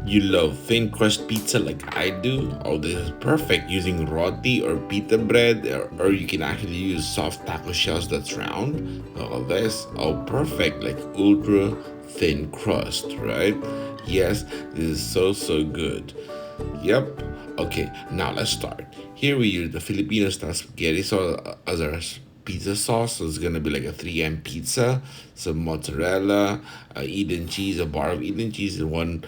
You love thin crust pizza like I do? Oh, this is perfect using roti or pita bread, or you can actually use soft taco shells that's round. Oh, this. Oh, perfect. Like ultra thin crust, right? Yes, this is so good. Yep. Okay, now let's start. Here we use the Filipino style spaghetti sauce as our pizza sauce. So it's gonna be like a 3M pizza, some mozzarella, Eden cheese, a bar of Eden cheese, and one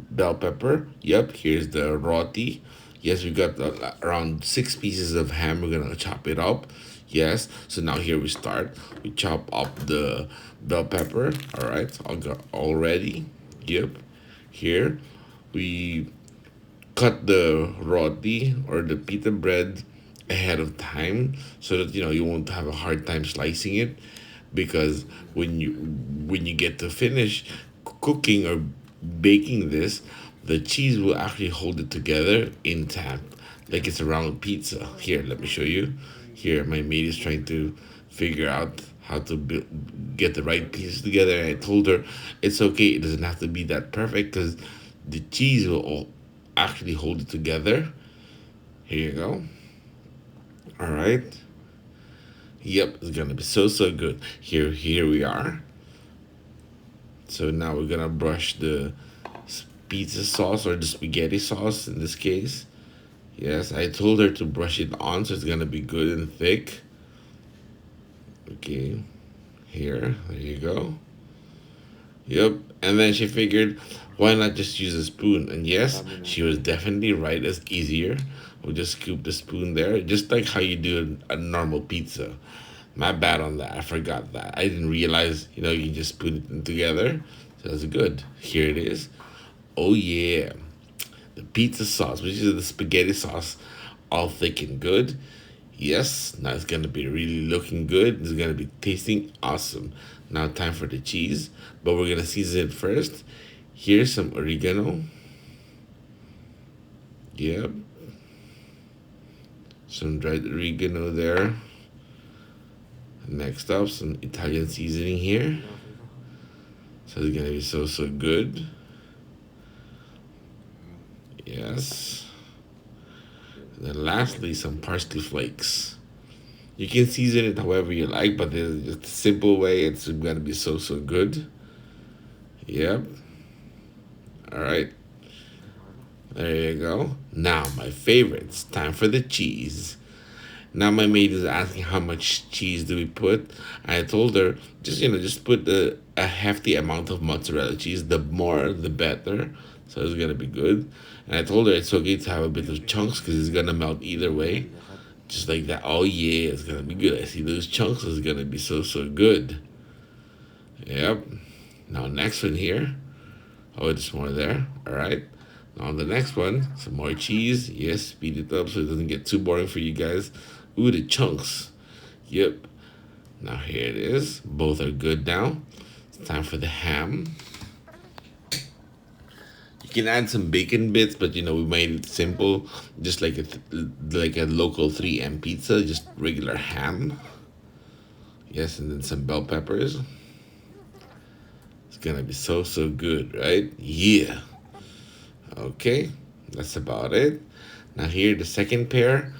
bell pepper. Yep, here's the roti. Yes, we got around 6 pieces of ham. We're gonna chop it up. Yes, so now here we start. We chop up the bell pepper. All right, all ready. Yep, here we cut the roti or the pita bread ahead of time so that you won't have a hard time slicing it, because when you get to finish cooking or baking this, the cheese will actually hold it together intact like it's a round pizza. Here, let me show you. Here, my maid is trying to figure out how to get the right pieces together, and I told her it's okay, it doesn't have to be that perfect because the cheese will all actually hold it together. Here you go. All right. Yep, it's gonna be so good. Here we are. So now we're gonna brush the pizza sauce or the spaghetti sauce in this case. Yes, I told her to brush it on so it's gonna be good and thick. Okay, there you go. Yep. And then she figured, why not just use a spoon? And yes, she was definitely right. It's easier. We'll just scoop the spoon there, just like how you do a normal pizza. My bad on that. I forgot that. I didn't realize, you can just spoon it in together. So that's good. Here it is. Oh, yeah. The pizza sauce, which is the spaghetti sauce, all thick and good. Yes, now it's gonna be really looking good. It's gonna be tasting awesome. Now time for the cheese, but we're gonna season it first. Here's some oregano. Yep, some dried oregano there. Next up, some Italian seasoning here. So it's gonna be so good. Yes. And then lastly, some parsley flakes. You can season it however you like, but there's just a simple way. It's gonna be so good. Yep. All right. There you go. Now my favorites. Time for the cheese. Now my maid is asking how much cheese do we put. I told her just put a hefty amount of mozzarella cheese. The more the better. So it's gonna be good. And I told her it's okay to have a bit of chunks because it's gonna melt either way. Just like that. Oh yeah, it's gonna be good. I see those chunks. It's gonna be so good. Yep. Now next one here. Oh, there's more there. All right. Now on the next one, some more cheese. Yes, speed it up so it doesn't get too boring for you guys. Ooh, the chunks. Yep. Now here it is. Both are good now. It's time for the ham. You can add some bacon bits, but we made it simple, just like a local 3M pizza, just regular ham. Yes, and then some bell peppers. It's gonna be so good, right? Yeah. Okay, that's about it. Now here, the second pair.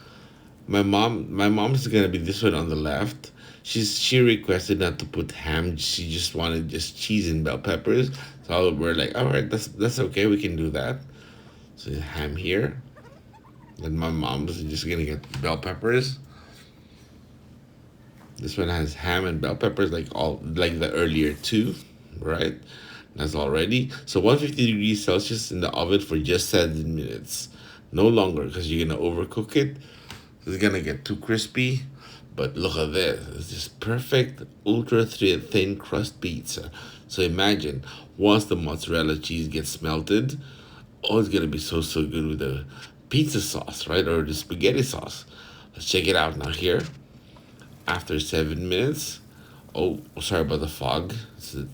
My mom's gonna be this one on the left. She requested not to put ham. She just wanted just cheese and bell peppers. So we're like, all right, that's okay. We can do that. So ham here. Then my mom's just gonna get bell peppers. This one has ham and bell peppers like the earlier two, right? That's all ready. So 150 degrees Celsius in the oven for just 7 minutes. No longer, because you're gonna overcook it. It's gonna get too crispy. But look at this. It's just perfect ultra thin crust pizza. So imagine once the mozzarella cheese gets melted, oh, it's gonna be so good with the pizza sauce, right? Or the spaghetti sauce. Let's check it out now here. After 7 minutes. Oh, sorry about the fog.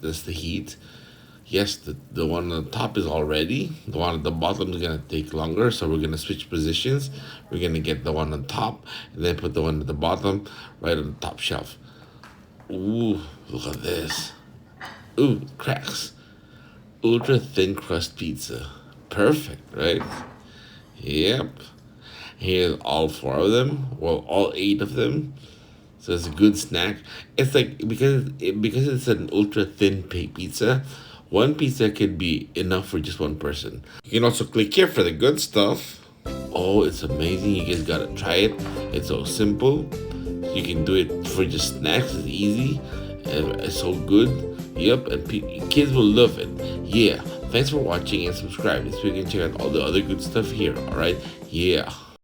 That's the heat. Yes, the one on the top is all ready. The one at the bottom is gonna take longer, so we're gonna switch positions. We're gonna get the one on top and then put the one at the bottom right on the top shelf. Ooh, look at this. Ooh, cracks. Ultra thin crust pizza. perfect, right? Yep. Here's all four of them. Well, all eight of them. So it's a good snack. It's like because it's an ultra thin pizza. One pizza could be enough for just one person. You can also click here for the good stuff. Oh, it's amazing! You guys gotta try it. It's so simple. You can do it for just snacks. It's easy. And it's so good. Yep, and kids will love it. Yeah. Thanks for watching and subscribe. So you can check out all the other good stuff here. All right. Yeah.